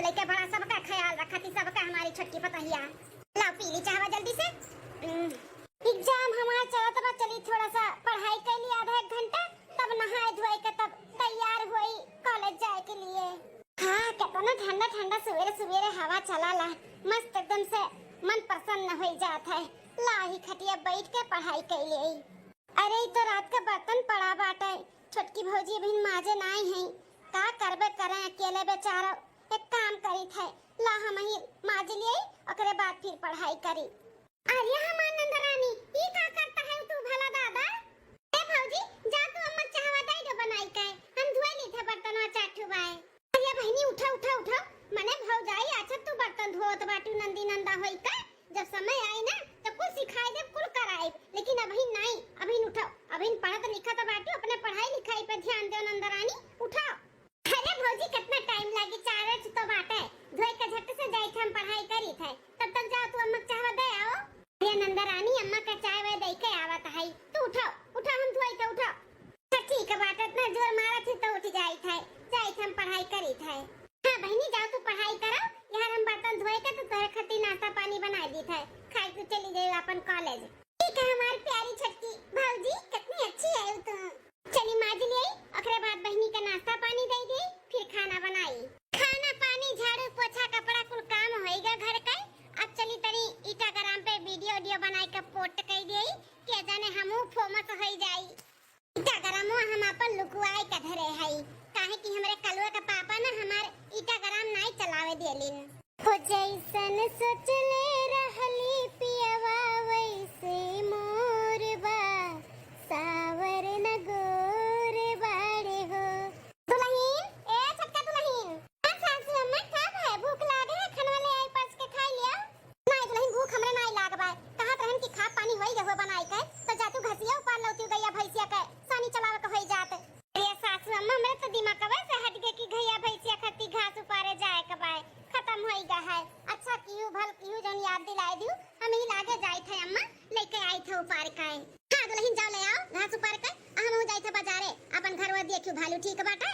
से लेके बड़ा सबका ख्याल रखती, सबका हमारी छोटकी पतहिया। ला पी ली चाहवा जल्दी से। एग्जाम हमारा चला तब चली, थोड़ा सा पढ़ाई कर ली आधा एक घंटा, तब नहाए धोए के तब तैयार हुई कॉलेज जाए के लिए। हाँ कितना ठंडा ठंडा सवेरे सवेरे हवा चला ला, मस्त एकदम से मन प्रसन्न हो जाता है। लाही खटिया बैठ के पढ़ाई कर ली। अरे तो रात का बर्तन पड़ा बाटे, छोटकी भौजी अभी माजे नाई है, का करबे करे अकेले बेचारा। एक काम करी थे, ला हम ही माज लिए ओकरे बाद फिर पढ़ाई करी। अरे हमार नंदरानी ई का करता है तू भला दादा? ए भौजी जा तू अम्मा चाहवा दे दो बनाई के, हम धोए ली थे बर्तनवा चाठुबाए। अरे बहनी उठा उठा उठा, मने भौजाई अच्छा तू बर्तन धोत बाटू नंदी नंदा होई का, जब समय आई ना तो कुछ सिखाई दे कुल कराई, लेकिन अभी नहीं, अभी उठाओ, अभी पढ़त लिखत बाटू, अपने पढ़ाई लिखाई पे ध्यान दो नंदरानी, उठाओ। अरे भौजी कितना टाइम लागी, चारे तो बाटे धोए के झट से जाई हम पढ़ाई करी थे, तब तक जाओ तू अम्मा चाहवा दे आओ। ये नंदरानी अम्मा का चाय वे दे के आवत है, तू उठाओ उठाओ, हम धोई के उठाओ। ठीक है बाटे, इतना जोर मारा थी तो उठ जाई थे, जाई हम पढ़ाई करी थे। हां बहनी जाओ तू पढ़ाई करो, यार हम बर्तन धोए के तो तोरे खातिर नाश्ता पानी बना दी थे, खाई तू चली जाई अपन कॉलेज। ठीक है हमारी प्यारी छटकी भौजी, कितनी अच्छी है तू। चली माज ले, ओकरे बाद बहनी का नाश्ता पानी दे दी, फिर खाना बनाई। खाना पानी झाड़ू पोछा कपड़ा कुल काम होएगा घर का। अब चली तनी इंस्टाग्राम पे वीडियो बनाई के पोस्ट कर दी, के जाने हमहू फेमस हो जाई। इंस्टाग्राम हम अपन लुकवाई के धरे हई, काहे कि हमरे कलुआ का पापा ना हमार इंस्टाग्राम नहीं चलावे देलिन। हो जैसन सोचले रहली पियवा वैसे मोरबा, सावर न गोर बाड़े हो। दुल्हन ए छटका दुल्हन, सासू अम्मा कब है, भूख लागे है, खाना ले आई पास के खा लिया। नहीं दुल्हन भूख हमरे नहीं लागबा, कहत रहन कि खा पानी होई गहो बनाई के, तो जा तू घसिया ऊपर लौती गैया भैंसिया के सानी चलावे के होई जात। अरे सासू अम्मा मेरे तो दिमाग कबे से हट गए कि गैया भैंसिया खाती घास उपारे जाए के बाय खत्म होई गा है। अच्छा क्यों भल क्यों जन याद दिलाई दियो, हम ही लागे जाई थे अम्मा लेके आई थे उपार के। हां दुल्हन जाओ ले आओ घास उपार के, हम हो जाई थे बाजारे अपन घरवा देखियो भालू ठीक बाटे।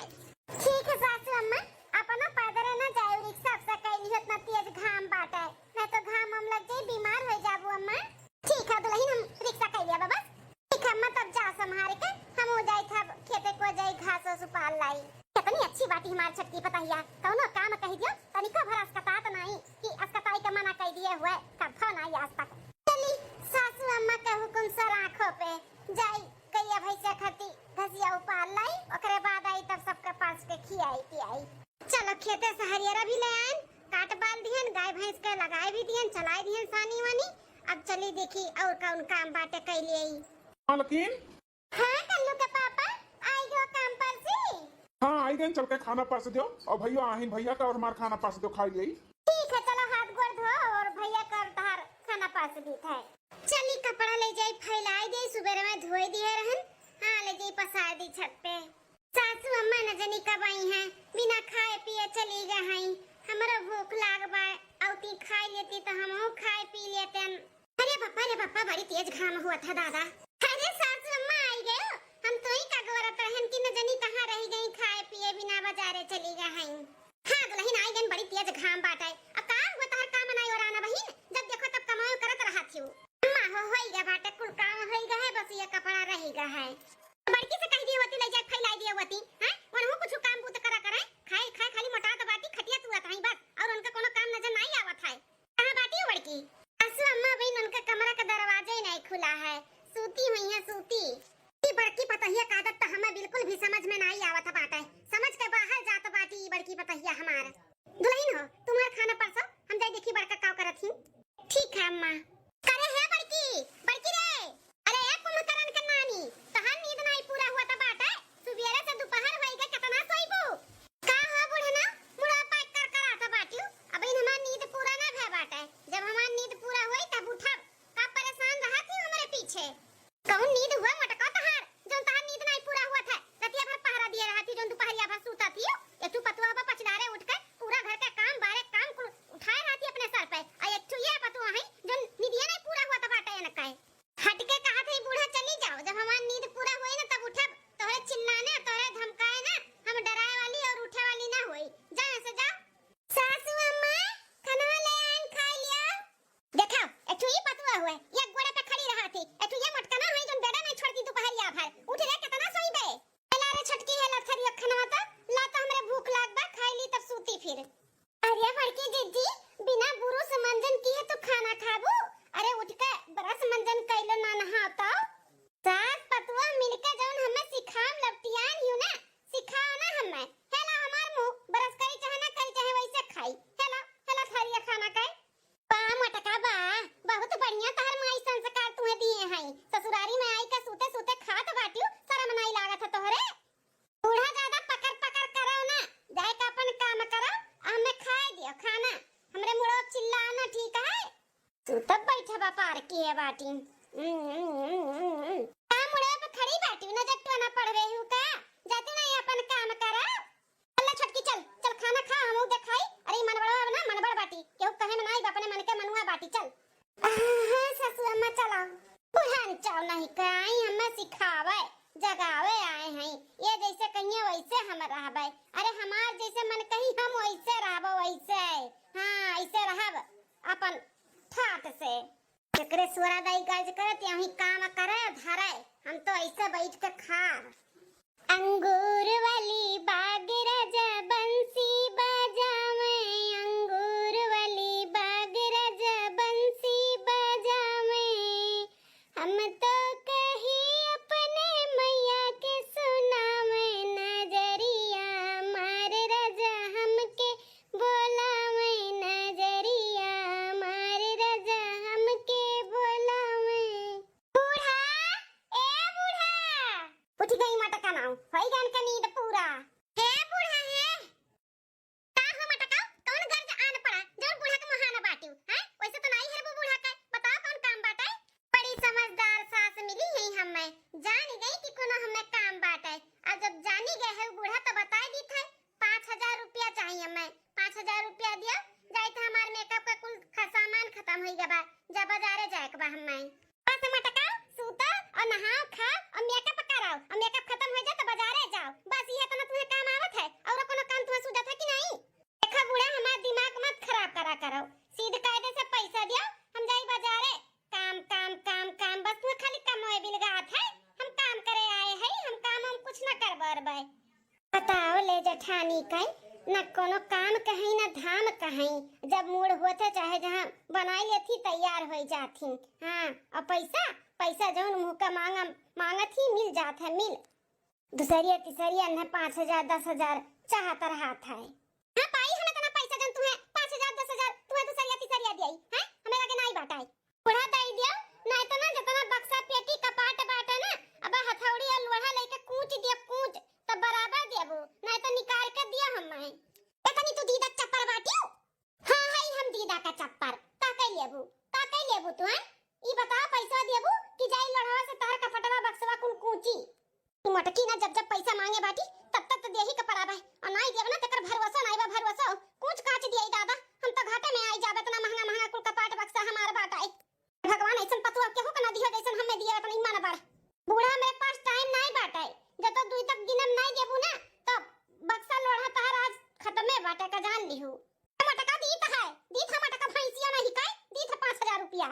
ठीक है सासू अम्मा, अपन पैदल ना जाए, रिक्शा से कैली इतना तेज घाम बाटे, नहीं तो घाम हम लग जाई बीमार हो जाबू अम्मा। ठीक है दुल्हन हम रिक्शा कर लिया बाबा। ठीक है अम्मा तब जा संभाल के, हम हो जाई था खेते को जाई घास और सुपाल लाई। कितनी अच्छी बात हमारी छटकी पतहिया, कौनो काम कह दियो तनिको भर अस्कतात नहीं कि अस्कताई का मना कह दिए हुए कब नहीं आज तक। चली सासू अम्मा के हुक्म सर आंखों पे जाई गैया भैंसिया खाती घसिया उपाल लाई, ओकरे बाद आई तब सबके पास के खियाई पियाई। चलो खेते से हरियरा भी ले आए, काट बाल दिहन, गाय भैंस के लगाए भी दिहन, चलाए दिहन सानी वानी। अब चली देखी और कौन काम बाटे कैली आई। हां लेकिन हां कल्लू के पापा आई गो काम पर से। हाँ आई गए, चल के खाना पास दो, और भैया आहिन भैया का और हमार खाना पास दो खाई यही। ठीक है चलो हाथ गोड़ धो और भैया कर धार खाना पास दी था। चली कपड़ा ले जाई फैलाई दे, सुबह में धोई दिए रहन, हां ले जाई पसार दी छत पे। सासू अम्मा न जनी कब आई हैं, बिना खाए पिए चली गए हैं, हमरो भूख लाग बा, औती खाई लेती तो हमहू खाए पी लेतन। अरे पापा बड़ी तेज घाम हुआ था दादा। अरे सासू अम्मा आई गए, हम तो ही का गौरत रहन कि न जनी कहां रह गई खाए पिए बिना बाजारे चली गए हैं। हां दुल्हन आई गन, बड़ी तेज घाम बाटे, अब का हुआ तहर काम नहीं हो राना बहिन, जब देखो तब कमाओ करत रहा थी। अम्मा होई गा बाटे, कुल काम होई गा है, बस ये कपड़ा रही गा है। बड़की से कह दी होती ले जा फैलाई दी होती, हैं उनको कुछ काम बूत करा करे, खाए खाए खाली मोटा तो बाटी खटिया तू आता है बस, और उनका कोनो काम नजर नहीं आवत है। कहां बाटी है बड़की? सासू अम्मा बहन उनका कमरा का दरवाजा ही नहीं खुला है, सूती हुई है सूती। ये बड़की पतहिया का आदत तो हमें बिल्कुल भी समझ में नहीं आवत बाटे, समझ के बाहर जात बाटी बड़की पतहिया हमार। दुल्हन हो तुम्हारा खाना परसो, हम जाई देखी बड़का का करत ही। ठीक है अम्मा। करे है बड़की बड़की रे, अरे एक कुमकरन के नानी तहार नींद नहीं पूरा हुआ था बाटे, सुबेरे से दोपहर होई गए कितना सोईबू? का हो बुढ़ना मुड़ा पैक कर कर आता बाटी, अब इन हमार नींद पूरा ना भे बाटे, जब हमार नींद पूरा होई तब उठब, का परेशान रहा थी हमारे पीछे। कौन नींद हुआ मटका तहार, जो तहार नींद नहीं पूरा हुआ था, रतिया भर पहरा दिए रहा थी, जो दोपहरिया भर सूता थी, ये तू पतवा पर पचदारे उठ के पूरा घर का काम बाहर काम उठाए रहा थी अपने सर पे, और एक तू ये पतवा है जो हुए एक गोड़े पे खड़ी रहा थी एठू ये मटका ना है जोन बेड़ा नहीं छोड़ती दोपहरिया भर उठ रे कितना सोई बे ला रे छटकी है लथरी खनवा त ला त हमरे भूख लाग बा खाई ली तब सूती फिर अरे बड़की दीदी बिना बुरुस मंजन किए तो खाना खाबू अरे उठ के ब्रश मंजन कैलो ना नहाता सास पतुआ मिलके जौन हमें सिखाम लपटियान यू ना सिखाओ ना हमें हेला हमार मुंह ब्रश करी चाहे ना करी चाहे वैसे खाई हेला हेला थारिया खाना खाए बा मटका बा बहुत बढ़िया तार माई संस्कार तुम्हें दिए हैं ससुरारी में आई के सूते सूते खात बाटियो शर्म नहीं लागत है तोहरे बूढ़ा ज्यादा पकड़ पकड़ करो ना जाए का अपन काम करो हमें खाए दियो खाना हमरे मुड़ो चिल्लाओ ना ठीक है तू तब बैठा बा पार की है बाटी का मुड़े पे खड़ी बाटी न जट्टो ना पड़ रही हूं का जाती नहीं अपन काम करो अल्लाह छटकी चल चल खाना खा हम देखाई अरे मनबड़ा ना मनबड़ बाटी केहू कहे में नहीं अपने मन के मनुआ बाटी चल हां ससु अम्मा चलो बुढ़ान चाव नहीं काई हमें सिखावे जगावे आए हैं ये जैसे कहिए वैसे हम रहबे अरे हमार जैसे मन कहीं हम वैसे रहबो वैसे हां ऐसे रहब अपन ठाट से एकरे सुरा दाई गर्ज करत यही काम करे धरे हम तो ऐसे बैठ के खा अंगूर वाली बाग राजा बंसी बजावे अंगूर वाली बाग राजा बंसी बजावे हम तो कही अपने मैया के सुनावे नजरिया मार राजा हमके बोलावे नजरिया मार राजा हमके बोलावे बूढ़ा ए बूढ़ा उठ गई मटका नाउ होई गन का नींद पूरा हे बूढ़ा है का हो मटका कौन गर्ज आन पड़ा जोन बूढ़ा के महाना बाटियो हैं वैसे तो नहीं है वो बूढ़ा का बताओ कौन काम बाटे बड़ी समझदार सास मिली है हमें जान गई कि कोनो हमें काम बाटे अब जब जानी गए है बूढ़ा तो बता दी थे 5000 रुपया चाहिए हमें 5000 रुपया दिया जाए तो हमार मेकअप का कुल सामान खत्म हो गया बा जा बाजारे जाए के बा हमें बस मटका सूता और नहाओ खा और मेकअप कराओ और मेकअप खत्म हो जाए तो बाजारे जाओ बस ये तो ना तुम्हें काम आवत है और कोनो काम तुम्हें सूझा था कि नहीं देखा बूढ़ा हमारा दिमाग मत खराब करा करो सीधे कायदे से पैसा दियो हम जाई बाजारे काम काम काम काम बस तुम्हें खाली कमाए बिलगात है हम काम करे आए हैं हम काम हम कुछ ना करबर बे बताओ ले जेठानी कई न कोनो काम कहीं न धाम कहीं जब मूड होते चाहे जहां बनाई लेती तैयार हो जाती हां और पैसा पैसा जौन मुंह का मांगत ही मिल जात है मिल दूसरी तीसरी अन्य 5000 10000 चाहत रहत है हां पाई हमें तना पैसा जन तुम्हें 5000 10000 तुम्हें दूसरी तीसरी दिया हैं हमें लगे नहीं बाटाई बुढ़ा दई दियो नहीं तो ना जितना बक्सा पेटी कपाट बाटे ना अब हथौड़ी और लोहा लेके कूच दिया कूच तब बराबर देबो नहीं तो निकाल के दिया हमें एकनी तू दीदा चप्पर बाटियो हां है हम दीदा का चप्पर ता कई लेबू तू हैं ई बता पैसा देबू कि जाई लड़वा से तार कपटवा बक्सवा कुल कूची तू मटकी ना जब जब पैसा मांगे बाटी तब तक तो देही के पराबा और नहीं देब ना तकर भरवसा नहीं बा भरवसा कुछ काच दिया दादा हम तो घाटे में आई जाबे इतना महंगा महंगा कुल कपाट बक्सा हमार बाटाई भगवान ऐसन पतुआ केहू के ना दियो जैसन हमें दिया त नहीं माना बड़ बूढ़ा मेरे पास टाइम नहीं बाटाई जब तक 2 तक दिनम नहीं देबू ना तब बक्सा लोढ़ा तार आज खत्म में बाटे का जान लिहू मटका दी था मटका भैंसिया नहीं काय दी था 5000 रुपया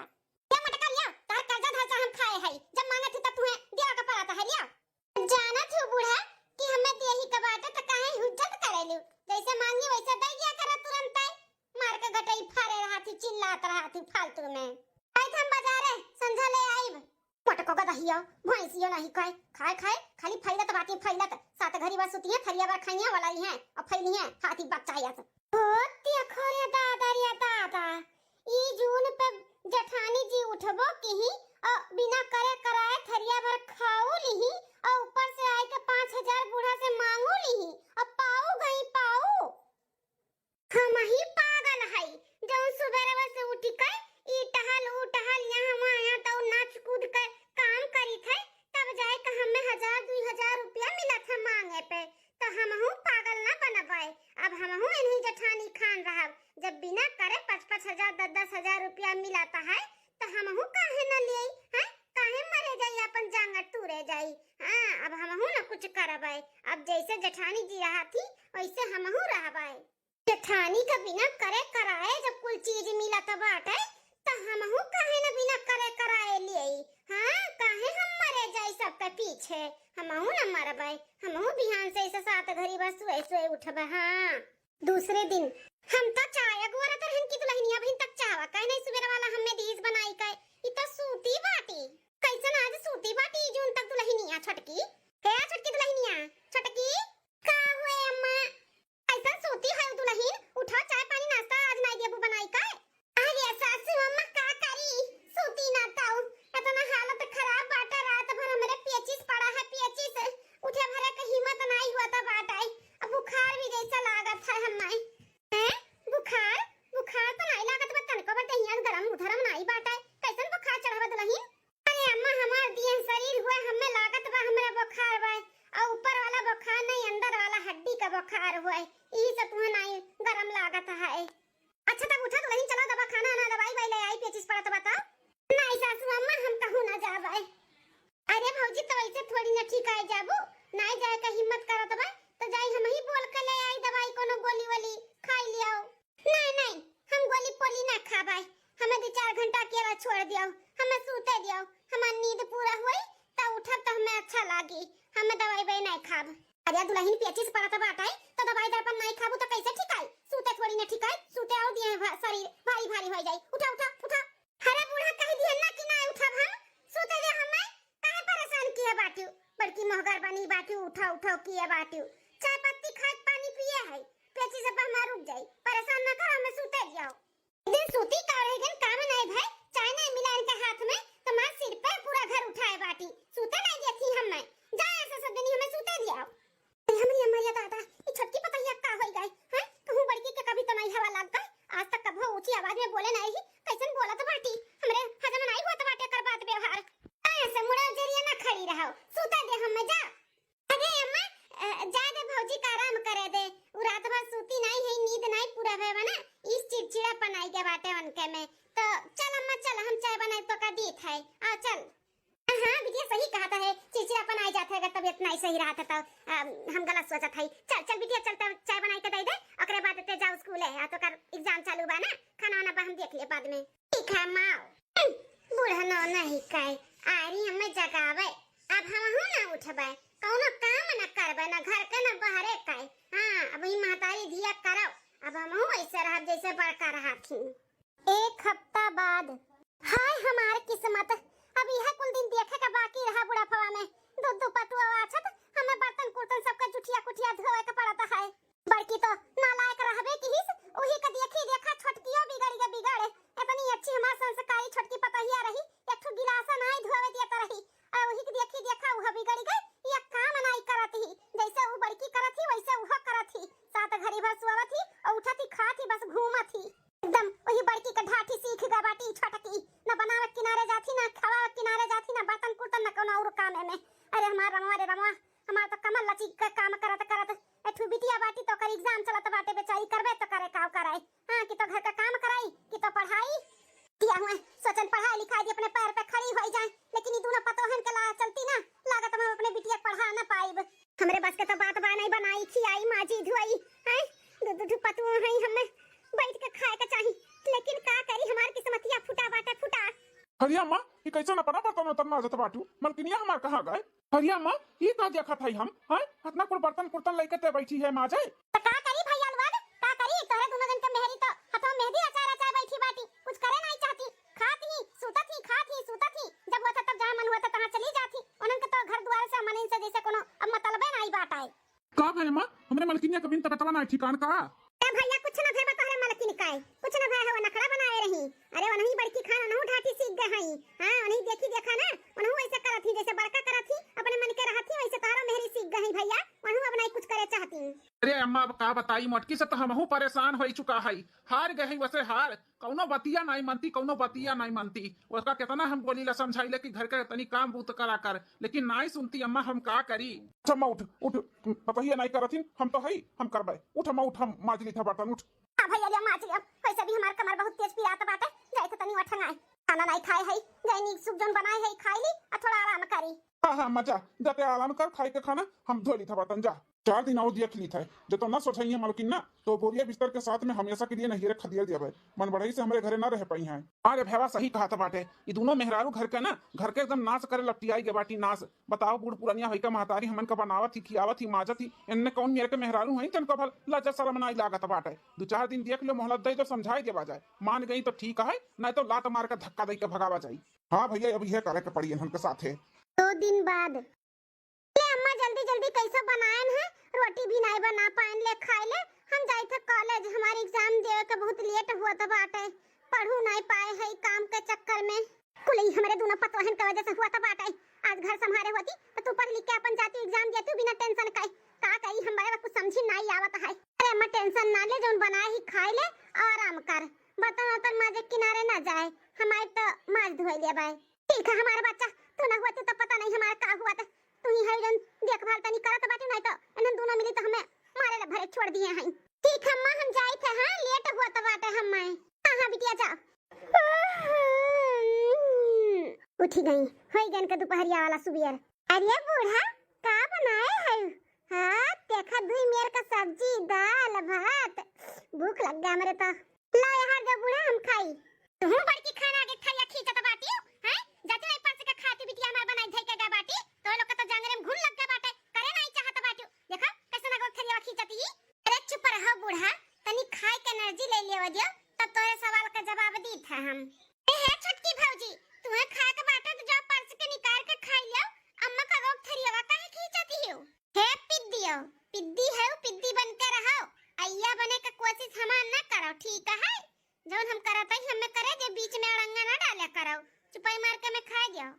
क्या मटका लिया तार कर्जा धरचा हम खाए है जब मांगे थे तब तुम्हें दिया का पड़ा था लिया जाना थू बूढ़ा कि हमें देही का बाटे त काहे हुज्जत करेलू जैसे मांगी वैसे दे दिया कर तुरंत मार के गटई फारे रहा थी चिल्लात रहा थी फालतू में आई हम बाजारे संझा ले आईब मटको का दहिया भैंसियो नहीं खाए खाए खाए खाली फैलत बाटी फैलत सात घरी बस सुती है थरिया बार खाइया वाला ही है और फैली है हाथी बच्चा आया होती अखरे दादा रे दादा ई जून पे जेठानी जी उठबो की और बिना करे कराए थरिया भर खाऊ ली और ऊपर से आए के 5000 बूढ़ा से मांगू ली और पाऊ गई पाऊ हम ही पागल है जो सुबह से उठी के ई टहल ऊ टहल यहां वहां तो नाच कूद कर काम करी थे तब जाए के हमें 1000 2000 रुपया मिला था मांगे पे तो हमहू पागल ना बनबाए अब हमहू इन्हीं जेठानी खान रहा जब बिना करे 5-5000 10-10 रुपया मिलाता है तो हमहू काहे न लिए हैं काहे मरे जाई अपन जांग टूरे जाई हां अब हमहू न कुछ करबाए अब जैसे जेठानी जी रहा थी वैसे हमहू रहबाए जेठानी का बिना करे कराए जब कुल चीज मिला तो बाटे तो हमहू काहे न बिना करे कराए लिए। हाँ काहे हम मरे जाई सबके पीछे, हमहू न मरबै, हमहू बिहान से ऐसे 7 घड़ी बस सोए सोए उठबै। हाँ दूसरे दिन हम तो चाय गोरा तरहन की दुल्हनिया बहन तक चावा काहे नहीं सुबेर वाला हमें दीस बनाई का इ तो सूती बाटी कैसन आज सूती बाटी जून तक दुल्हनिया छोटकी हे छोटकी दुल्हनिया छोटकी का हुए अम्मा ऐसा सूती है दुल्हन उठा चाय पानी नाश्ता आज नहीं देबू बनाई का। अरे सासू अम्मा का करी सूती ना ताऊ इतना हालत खराब बाटा रात भर हमरे पेचिस पड़ा है पेचिस उठे भरे का हिम्मत नहीं हुआ था बाटाई अब बुखार भी जैसा लागत है हम नहीं हैं बुखार बुखार तो नहीं लागत बतन को बटे हियां गरम उधरम नहीं बाटाई कैसन बुखार चढ़ावा दुल्हन। अरे अम्मा हमार दिए शरीर हुए हमें लागत बा हमरा बुखार बा और ऊपर वाला बुखार नहीं अंदर वाला हड्डी का बुखार हुए ई सब तुम्हें नहीं गरम लागत है। अच्छा तब उठा दुल्हन चलो दवा खाना ना दवाई भाई ले आई पेचिस पड़ा तो बता। नहीं सासू अम्मा हम कहूं ना जावे। अरे भौजी तो ऐसे थोड़ी ना ठीक आए जाबू नहीं जाए का हिम्मत करत बा तो जाई हम ही बोल के ले आई दवाई कोनो गोली वाली खाई लियो। नहीं नहीं हम गोली पोली ना खाबाई हमें 2-4 घंटा अकेला छोड़ दियो हमें सूते दियो हमार नींद पूरा होई त उठब त हमें अच्छा लागी हमें दवाई बे नहीं खाब। अरे दुल्हन पेचिस पड़ा तो बाटाई तो दवाई दर्पण नहीं खाबू तो कैसे ठीक आई सूते थोड़ी ना ठीक आई सूते आओ दिए शरीर भारी भारी हो जाई उठा उठा उठा। अरे बूढ़ा कह दिए ना कि ना उठब हम सूते दे हमें काहे परेशान किए बाटू बड़की महगर बनी बाटू उठा उठा किए बाटू चाय पत्ती खाए पानी पिए है पेचिस पर हमार रुक जाई परेशान ना कर हमें सूते दियो। दिन सूती का रहेगन काम नहीं भाई चाय नहीं मिला इनके हाथ में तो मां सिर पे पूरा घर उठाए बाटी सूते नहीं देती हमें जाए ऐसे सब दिन हमें सूते दियो। हमरी अम्मा दादा ये छोटकी पतैया का होई गई हैं कहूं बड़की के कभी तो नहीं हवा लग गई आज तक कभी ऊंची आवाज में बोले नहीं कैसन बोला तो बाटी हमरे हजम नहीं हुआ तो बाटे कर बात व्यवहार ऐसे मुड़े जरिए ना खड़ी रहो सूते दे हमें जा। अरे अम्मा जा दे भौजी का आराम करे दे वो रात भर सूती नहीं है नींद नहीं पूरा भेवा ना इस चिड़चिड़ापन आई के बाटे उनके में तो चल अम्मा चल हम चाय बनाए तो का दीत है आ चल। हाँ बिटिया सही कहा है चिड़चिड़ापन आ जाता है अगर तबीयत नहीं सही रहा तो हम गलत सोचत है। चल चल बिटिया चल चाय बनाई के दे दे ओकरे बाद ते जाओ स्कूल है तो कर एग्जाम चालू बा ना खाना वाना हम देख ले बाद में ठीक है माँ। बूढ़ा नो नहीं कहे आरी हमें जगावे अब हम हूं ना उठबे कौनो काम न करबे ना घर के ना बाहरे कहे। हां अब ही महतारी धिया करो अब हम हूं ऐसे रह जैसे बड़का रहा थी। 1 हफ्ता बाद हाय हमार किस्मत अब यह कुल दिन देखे का बाकी रहा बुढ़ापा में दूध पटुआ आछत हमें बर्तन कुर्तन सबका जुठिया कुठिया धोए के पड़ता है। बड़की तो नालायक रहबे की हिस ओही का देखा छोटकियो बिगड़ इतनी अच्छी हमार संस्कारी छोटकी पतहिया रही एक ठो गिलासा नहीं धोवे देता रही और ओही के देखा वह बिगड़ गई ये काम नहीं करत ही जैसे वो बड़की करत ही वैसे वह करत ही 7 घड़ी भर सोवत ही और उठत ही खात ही बस घूमत ही एकदम वही बड़की का ढाठी सीख गई बाटी छोटकी न बनावे किनारे जाती ना खावा किनारे जाती ना बर्तन कुर्तन न कोनो और काम में। अरे हमार रमवा हमार तो कमल लची का काम करत एठू बिटिया बाटी तो कर एग्जाम चलत बाटे बेचारी करबे तो करे काव कराई हां कि तो घर का काम कराई कि तो पढ़ाई दिया हुए सोचन पढ़ाई लिखाई अपने पैर पे खड़ी हो जाए लेकिन ये दोनों पतोहन के ला चलती ना लागत हम अपने बिटिया पढ़ा ना पाइब हमरे बस के तो बात बा नहीं बनाई खियाई माजी धुआई हैं दूध पतु है हमें बैठ के खाए के चाहिए लेकिन का करी हमार किस्मतिया फुटा बाटे फुटा। हरिया माँ ये कैसा न पना बर्तन उतर ना जत बाटू मलकिनिया हमार कहाँ गए। हरिया माँ ये का देखा था हम हैं इतना कुल बर्तन कुर्तन लेके ते बैठी है माँ जाए तो का करी भैया लोग का करी तोरे दोनों दिन के मेहरी तो हथों मेहंदी अचार बैठी बाटी कुछ करे नहीं चाहती खाती ही सूतत ही जब हुआ था तब जहां मन हुआ था तहां चली जाती उनन के तो घर द्वार से मन से जैसे कोनो अब मतलबे नहीं बाटा है का भाई माँ हमरे मलकिनिया कभी तक तवा नहीं ठिकान का ए भैया कुछ न भे बता रे मलकिन काय कुछ न भे हो नखरा बनाए रही अरे वनही बड़की खाना नहु ढाठी सीख गए हई हां वनही देखा ना वनहु ऐसे करत ही जैसे बड़का करत ही अपने मन के रहती वैसे तारो मेहरी सीख गई भैया वनहु अब नहीं कुछ करे चाहती। अरे अम्मा अब का बताई मोटकी से तो हमहू परेशान हो चुका है हार गए वैसे हार कौनो बतिया नहीं मानती उसका कितना हम बोली ला समझाइले कि घर के तनी काम बूत करा कर लेकिन नहीं सुनती अम्मा हम का करी। अच्छा माँ उठ पतहिया नहीं करथिन हम तो है हम करबे उठ माँ उठ हम माजली था बर्तन उठ। हां भैया ले माज लियो वैसे भी हमार कमर बहुत तेज पिरात बाटे जाई तो तनी उठंगाई खाना नहीं खाए है जैनी सुख जन बनाए है खाई ली और थोड़ा आराम करी। हां मजा जाते आराम कर खाई के खाना हम धोली था बर्तन जा। 4 दिन और देख ली था जो तो ना सोचाइए मालकिन ना तो बोरिया बिस्तर के साथ में हमेशा के लिए नहीं रख दिया दिया भाई मन बढ़ई से हमारे घरे ना रह पाई हैं। अरे भैया सही कहा था बाटे ये दोनों मेहरारू घर के ना घर के एकदम नाश करे लपटियाई के बाटी नाश बताओ बूढ़ पुरानिया होई का महतारी हमन का बनावत थी खियावत थी माजत थी इनने कौन मेरे के मेहरारू हैं तन का भल लज्जा शर्म नहीं लागत बाटे 2-4 दिन देख लो मोहलत दई तो समझाई देवा जाए मान गई तो ठीक है नहीं तो लात मार के धक्का दई के भगावा जाए। हाँ भैया अब यह करे के पड़ी इनके साथ है। 2 दिन बाद ले अम्मा जल्दी जल्दी कैसे बनाएन है रोटी भी नहीं बना पाएन ले खाए ले हम जाए थे कॉलेज हमारी एग्जाम देवे के बहुत लेट हुआ था बाटे पढ़ू नहीं पाए है काम के चक्कर में कुल हमारे दोनों पतवाहन की वजह से हुआ था बाटे आज घर संभाले होती तो तू पढ़ लिख के अपन जाती एग्जाम देती बिना टेंशन का कही हमारे कुछ समझी नहीं आवत है। अरे अम्मा टेंशन ना ले जोन बनाए ही खाए ले आराम कर बताओ तो माजे किनारे ना जाए हमारे तो माज धोई ले भाई ठीक है हमारा बच्चा तू ना हुआ तो पता नहीं हमारा का हुआ था तू ही है जन देखभाल तनी करत बाटे नहीं तो इन्हन दोनों मिली तो हमें मारे ले भरे छोड़ दिए हैं। ठीक है अम्मा हम जाई थे हां लेट हुआ तो बाटे हम हां बिटिया जा उठी गई होई गन के दोपहरिया वाला सुबियर। अरे बूढ़ा का बनाए है हां देखा दुई मेर का सब्जी दाल भात भूख लग गया मेरे तो ला यार दे बूढ़ा हम खाई तू बड़की खाना आगे थरिया खींचत बाटी हैं जाते नहीं पास के खाती बिटिया हमार बनाई धई के बाटी तो लोग तो जांगरे में घुन लग गया बाटे करे नहीं चाहत बाटी देखा कैसे ना गो थरिया खींचती अरे चुप रहो बूढ़ा तनी खाए के एनर्जी ले लेव दियो तब तोरे सवाल का जवाब दी था हम। ए है छोटकी भौजी तुम्हें खाए के बाटे तो जाओ पर्स के निकाल के खा लियो अम्मा का रोक थरिया काहे खींचती हो हे पिद्दियो पिद्दी है पिद्दी बन के रहो अय्या बने का कोशिश हमान ना करो ठीक है जोन हम करत है हमें करे जे बीच में अड़ंगा ना डाले करो चुपाई मार के मैं खा जाओ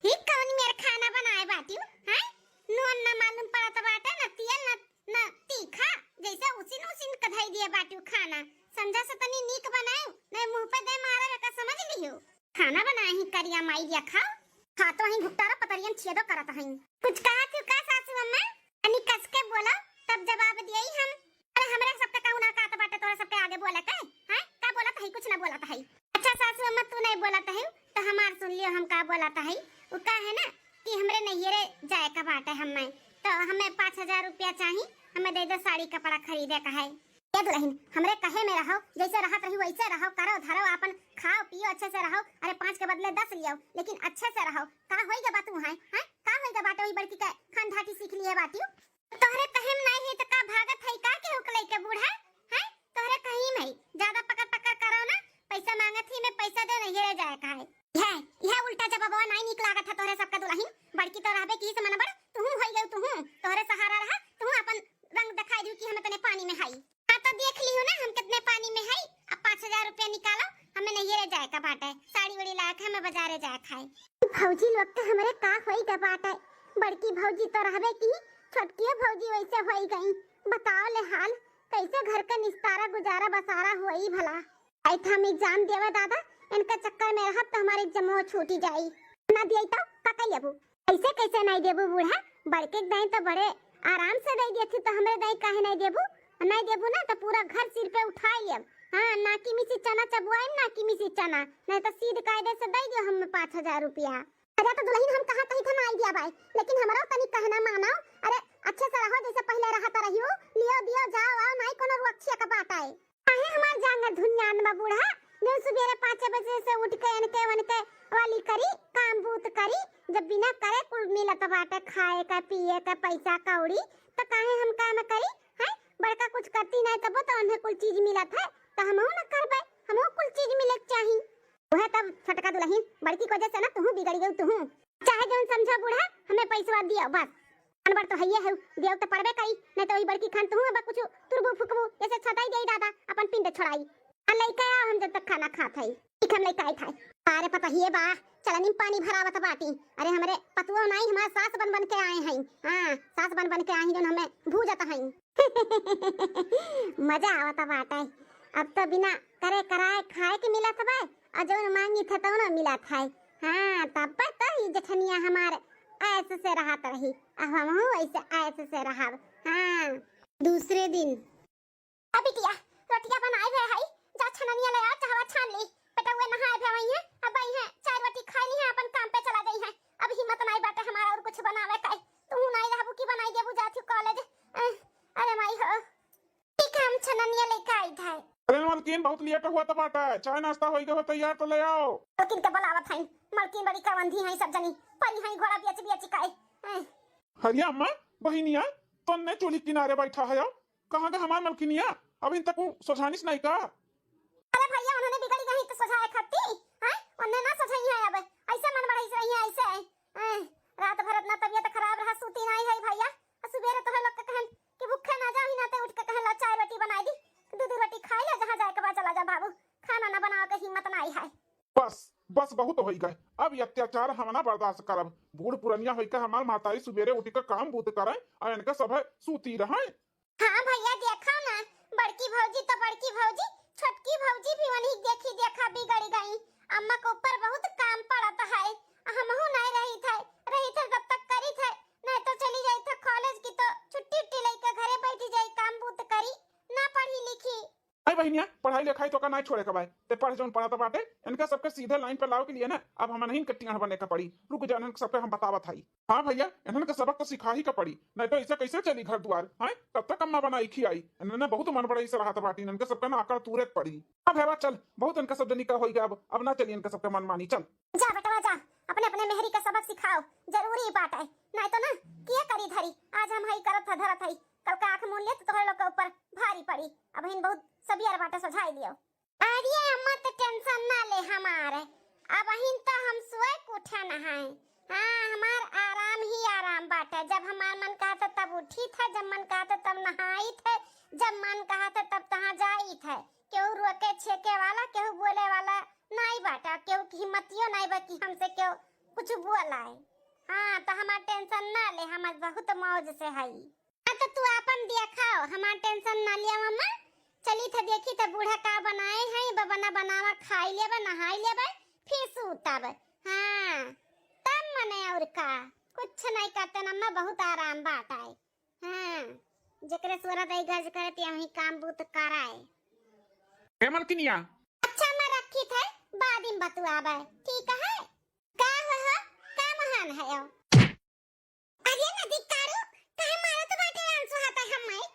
ही कौन मेरे खाना बनाए बाटी हैं नून ना मालूम पड़त बाटे ना तेल ना तीखा जैसे उसिन कढ़ाई दिए बाटी खाना समझा से तनी नीक बनाए नहीं मुंह पे दे मारे का समझ लियो खाना बनाए ही करिया माई दिया खाओ खा तो ही घुटरा पतरियन छेदो करत हई कुछ कहा तू का सासू अम्मा अनि कस के बोला तब जवाब दियई हम अरे हमरा सबके कहू ना कात बाटे तोरा सबके आगे बोला के हैं का बोलत है कुछ ना बोलत है। अच्छा सासू अम्मा तू नहीं बोलत है तो हमार सुन लियो हम का बोलत है वो का है ना कि हमरे नैहरे जाए का बाटे हमें तो हमें 5000 रुपया चाहिए हमें दे दो साड़ी कपड़ा खरीदे का है ये दुल्हन हमरे कहे में रहो जैसे रहत रही वैसे रहो करो धरो अपन खाओ पियो अच्छे से रहो अरे 5 के बदले 10 लियो लेकिन अच्छे से रहो का होइगा बात तू है हैं का होइगा बात वही बड़की के खान ढाटी सीख लिए बाटी तोहरे कहेम नहीं है तो का भागत है का के हुकले के बूढ़ा हैं तोहरे कहीं में ज्यादा पकड़ पकड़ करो ना पैसा मांगत ही में पैसा दे नहीं रह जाए का है यह उल्टा जवाब नहीं निक लागत है तोहरे सबका दुल्हन बड़की तो रहबे की से मन बड़ तू होई गयो तू तोहरे सहारा रहा तू अपन रंग दिखाई दियो कि हम तने पानी में हाई तो देख लियो ना हम कितने पानी में है अब 5000 रुपया निकालो हमें नहीं रह जाए का बाटे साड़ी वड़ी ला के हमें बाजारे जाए खाए भौजी लोग तो हमरे का होई का बाटे बड़की भौजी तो रहबे की छोटकी भौजी वैसे होई गई बताओ ले हाल कैसे घर का निस्तारा गुजारा बसारा होई भला आई था हम एग्जाम देवे दादा इनका चक्कर में रहत तो हमारे एग्जाम छूटी जाई ना दिए तो का लेबू ऐसे कैसे नहीं देबू बूढ़ा बड़के दई तो बड़े आराम से दे देती तो हमरे दई काहे नहीं देबू नहीं देबू ना तो पूरा घर सिर पे उठाई लेब हां ना की मिसी चना चबुआई ना की मिसी चना नहीं तो सीध कायदे से दे दियो हम 5000 रुपया। अरे तो दुल्हन हम कहा कहीं था ना आइडिया भाई लेकिन हमारा तनी कहना मानो अरे अच्छे से रहो जैसे पहले रहता रहियो लियो दियो जाओ आओ नहीं कोनो रुखिया का बात है काहे हमार जांग धुनियान में बूढ़ा जो सुबह 5 बजे से उठ के इनके वाली करी काम बूत करी जब बिना करे कुल मिलत बाटे खाए का पिए का पैसा कौड़ी तो काहे हम काम करी है बड़का कुछ करती नहीं तब तो उन्हें कुल चीज मिलत है तो हमहु न करबे हमहु कुल चीज मिले चाहिए वह तब फटका दुल्हन बड़की को वजह से ना तू बिगड़ गई तू चाहे जौन समझा बूढ़ा हमें पैसा दियो बस अनबर तो हइये है देव तो पड़बे कई नहीं तो वही बड़की खान तू अब कुछ तुरबू फुकबू ऐसे छताई देई दादा अपन पिंड छोड़ाई आ लइका हम जब तक खाना खात हई ठीक हम लइका आई था अरे पता ही है बा चलनी पानी भरावत बाटी अरे हमरे पतुआ नहीं हमारा सास बन के आए हैं हां सास बन के आई जौन हमें भूजत हैं मजा आवत बाटे अब तो बिना करे कराए खाए के मिलत बा और जौन मांगी थे तो ना मिलत है हां तब तो ही जठनिया हमारे ऐसे से रहत रही अब हम ऐसे ऐसे से रहब हां। दूसरे दिन अभी किया रोटियां बनाए हुए है जा छननिया ले आ चाहवा छान ली बेटा हुए नहाए भी आई है अब आई है 4 रोटी खाई ली है अपन काम पे चला गई है अब हिम्मत नहीं बाटे हमारा और कुछ बनावे का तू पुरानिया लेके आई था। अरे मालकिन बहुत लेट हुआ तो बाटा है, चाय नाश्ता हो गया हो तैयार तो ले आओ। मलकिन के बुलावत है, मलकिन बड़ी कवंधी है सब जनी, परी है घोड़ा बेच बेच काए। हरिया अम्मा बहिनिया तो ने चूल्ही किनारे बैठा है, कहाँ का हमार मलकिनिया अभी तक सोचानिस नहीं का। अरे भैया उन्होंने बिगड़ी गई तो सजाए खट्टी हैं, उन्हें ना सजाई है। अब ऐसे मन बढ़ाई सही है ऐसे। रात भर अपना तबीयत खराब रहा, सूती नहीं है भैया। सुबह तो लोग कहन कि भूखे ना जाओ, ही ना ते उठ के कहला चाय रोटी बनाई दी, दूध रोटी खाई ले, जहां जाए के बाद चला जा बाबू, खाना ना बनाओ के हिम्मत नहीं है। बस बस बहुत हो गए, अब ये अत्याचार हम ना बर्दाश्त करब। बूढ़ पुरनिया होकर हमार माताई सुबेरे उठ के काम बूत करे और इनका सब सूती रहे। हाँ भैया देखा ना, बड़की भौजी तो बड़की भौजी, छोटकी भौजी भी वही देखी देखा बिगड़ गई। अम्मा के ऊपर बहुत काम पड़ता है, हमहू नहीं रही थे तब तक करी थे, नहीं तो चली जाई थे कॉलेज की तो छुट्टी उट्टी लेके घरे बैठी जाई, काम बूत करी, ना पढ़ी लिखी। अरे बहनिया पढ़ाई लिखाई तो का नहीं छोड़े कबाई, ते पढ़ जोन पढ़ा तो बाटे इनका सबके सीधे लाइन पे लाओ के लिए ना, अब हम नहीं कट्टियां बनने का पड़ी। रुक जा, इनके सबके हम बतावत हई। हाँ भैया इन्होंने सबक तो सिखा ही का पड़ी, नहीं तो ऐसे कैसे चली घर द्वार है। तब तक अम्मा बनाई खी आई, इन्होंने बहुत मन बड़ा से रहा था बाटी, इनके सबके ना आकर तुरंत पड़ी। अब है चल बहुत इनका सब जनी का हो गया, अब ना चलिए इनका सबके मन मानी। चल जा बेटा जा, अपने अपने मेहरी का सबक सिखाओ, जरूरी बात है, नहीं तो ना किया करी धरी। आज हम हई करत धरत हई, कल का आंख मूल्य तो तोहरे लोग के ऊपर भारी पड़ी। अब इन बहुत सबियर बाटे सुझाई दियो। अरे अम्मा तो टेंशन ना ले हमारे, अब हिन तो हम सोए उठा ना है। हां हमार आराम ही आराम बाटे, जब हमार मन कहा था तब उठी था, जब मन कहा था तब नहाई थे, जब मन कहा था तब तहां जाई थे। केहू रोके छेके वाला, केहू बोले वाला नहीं बाटा, केहू की हिम्मतियो नहीं बा कि हमसे केहू कुछ बोला है। हां तो हमार टेंशन ना ले, हम बहुत मौज से हई। तो तू अपन देखाओ, हमार टेंशन ना लिया मम्मा। चली थे देखी थे बूढ़ा का बनाए हैं, बना बनावा खाई लेबे नहाई लेबे फिर सूतब। हां तब मने और का कुछ नहीं करते न, मैं बहुत आराम बात है। हां जकरे सोरा दई गज करे ते हम ही काम बूत कराए। ए मलकिनिया अच्छा मैं रखी थे, बाद में बतुआबे ठीक है। का हो का महान है। अरे नदी कारू कहे मारो तो बाटे आंसू हाता हमाई।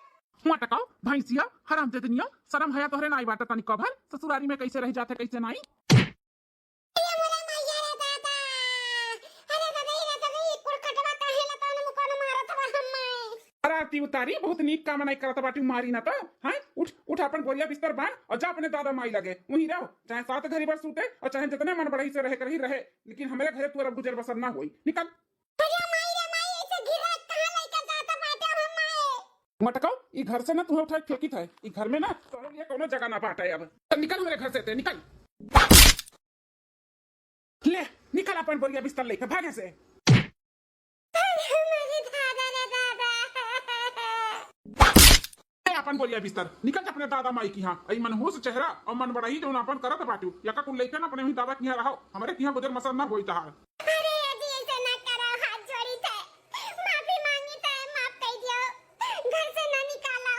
हुआ टकाओ भैंसिया हराम दे दुनिया, शर्म हया तोहरे नाई बाटा तनी कभर, ससुरारी में कैसे रह जाते कैसे नहीं। ये मोला मैया रे दादा, अरे दादा ये दादा ये कुड़ खटवा काहे ला तने मुको न मारत बा हमाई। अरे आरती उतारी बहुत नीक काम नहीं करत बाटी, मारी ना तो हैं। उठ उठ अपन बोरिया बिस्तर बांध और जा अपने दादा माई लगे वहीं रहो, चाहे सात घड़ी भर सूते और चाहे जितने मन बड़ाई से रहे कर ही रहे, लेकिन हमारे घरे तू अब गुजर बसर ना होई। निकल अरे माई रे माई ऐसे गिरा कहां लेके जाता बाटे हमाई। मटकाओ ई घर से ना तुम्हें उठा फेंकी था, ई घर में ना तोरे लिए कोनो जगह ना बाटा है। अब तो निकल मेरे घर से, ते निकल, ले निकल अपन बोरिया बिस्तर लेके भागे से। अपन बोलिया बिस्तर निकल अपने दादा माई की। हाँ आई मनहूस चेहरा और मन बड़ा ही जो अपन करत बाटू या का कुल लेके ना अपने ही दादा की रहो, हमारे की गुजर मसर ना होई तहार। अरे यदि ऐसे ना करो, हाथ जोड़ी थे, माफी मांगी थे, माफ कर दियो, घर से ना निकालो।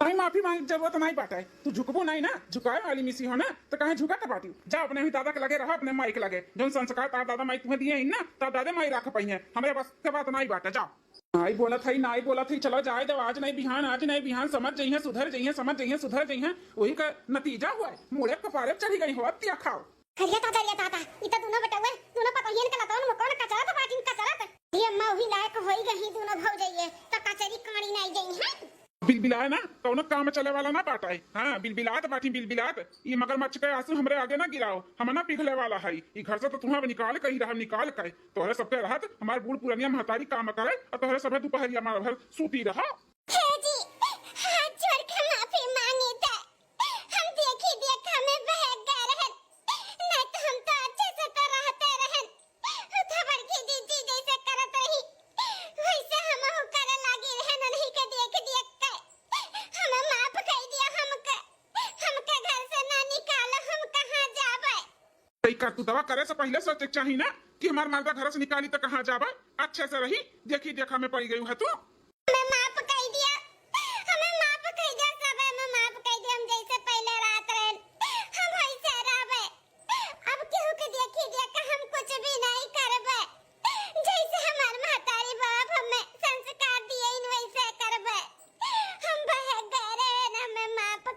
ताई माफी मांगे जरूरत नहीं बाटा है, तू झुकबो नहीं ना, झुकाए वाली मिसी हो ना तो कहे झुका तो बाटू। जा अपने ही दादा के लगे रहो, अपने माई के लगे, जो संस्कार तार दादा माई तुम्हें दिए ना तार दादा माई रख पाई है, हमारे बस के बात नहीं बाटा। जाओ नाई बोला था, नाई बोला थी, चलो जाए जब आज नहीं बिहान, आज नहीं बिहान समझ जाइए सुधर जाइए, समझ जाइए सुधर जाइए, वही का नतीजा हुआ है। मुड़े कपारे चढ़ी गई हो, अब क्या खाओ। हरिया ताता इता दोनों बेटवे दोनों पतोहियन के लतौन मुकोन कचरा तो बाटिन कचरा ये अम्मा वही लायक होई गई, दोनों भौ जाइए त कचरी काड़ी नहीं गई है। बिलबिलाए ना कौनो काम चले वाला ना बाटा है। हाँ बिलबिलात बाटी बिलबिलात, ये मगरमच्छ के आंसू हमरे आगे ना गिराओ, हम ना पिघले वाला है। ये घर से तो तुम्हें निकाल कहीं रहा निकाल कर तोहरे सबके रहत हमारे बूढ़ पुरानिया महतारी काम करे और तोहरे सब दोपहरिया मार भर सूती रहा। हे जी हाथ जोड़ के माफी मांगी थे, हम देखी देखा में बहक गए रहे, नहीं तो हम तो अच्छे से तो रहते रहे, खबर की दीदी जैसे करत रही वैसे हम हो करे लागी रहे, नहीं के देख देख के हमें माफ कर दिया, हमके घर से ना निकालो, हम कहां जाबे। तई कर तू दवा करे से पहले सोचे चाहिए ना कि हमारे मर्दा घर से निकाली तो कहाँ जाबा, अच्छे से रही देखी देखा में पड़ी गई है तू। हमें माफ कर दिया, हमें माफ कर दिया, सब हमें माफ कर दिया, हम जैसे पहले रात रहे हम ऐसे रहबे, अब केहू के देखी देख हम कुछ भी नहीं करबे, जैसे हमार महतारी बाप हमें संस्कार दिए इन वैसे करबे, हम बह गए रे, हमें माफ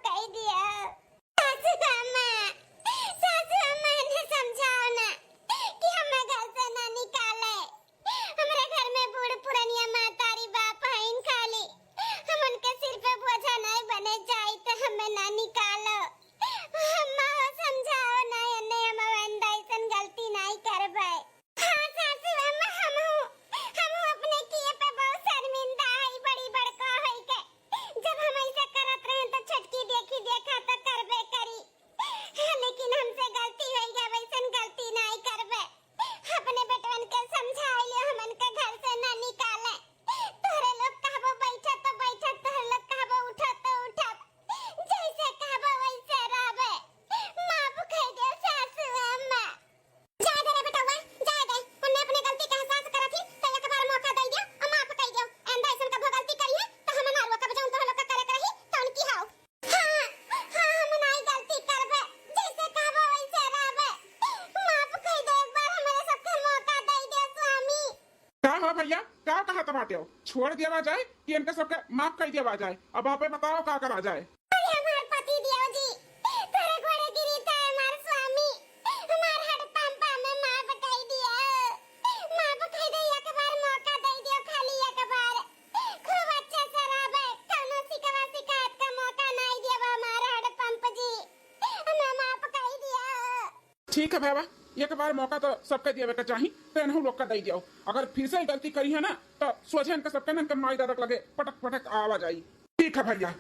भैया क्या कहा बाटे हो? छोड़ दिया जाए कि इनके सबके माफ कर दिया जाए? अब आप बताओ क्या करा जाए? अरे हमार पति देव जी तेरे घोड़े गिरी था हमार स्वामी हमार हड पंपा में माफ कर दिया। माफ कर दे, एक बार मौका दे दियो, खाली एक बार। खूब अच्छा शराब है, कोनो शिकवा शिकायत का मौका नहीं दिया हमार हड पंप जी, हमें माफ कर दिया। ठीक है भैया, एक बार मौका तो सबके दिए का चाहिए, तो इन्हों लोग का दे दियो। अगर फिर से गलती करी है ना तो सोचे इनके सबके ना माई दादक लगे पटक पटक आवाज आई। ठीक है भैया।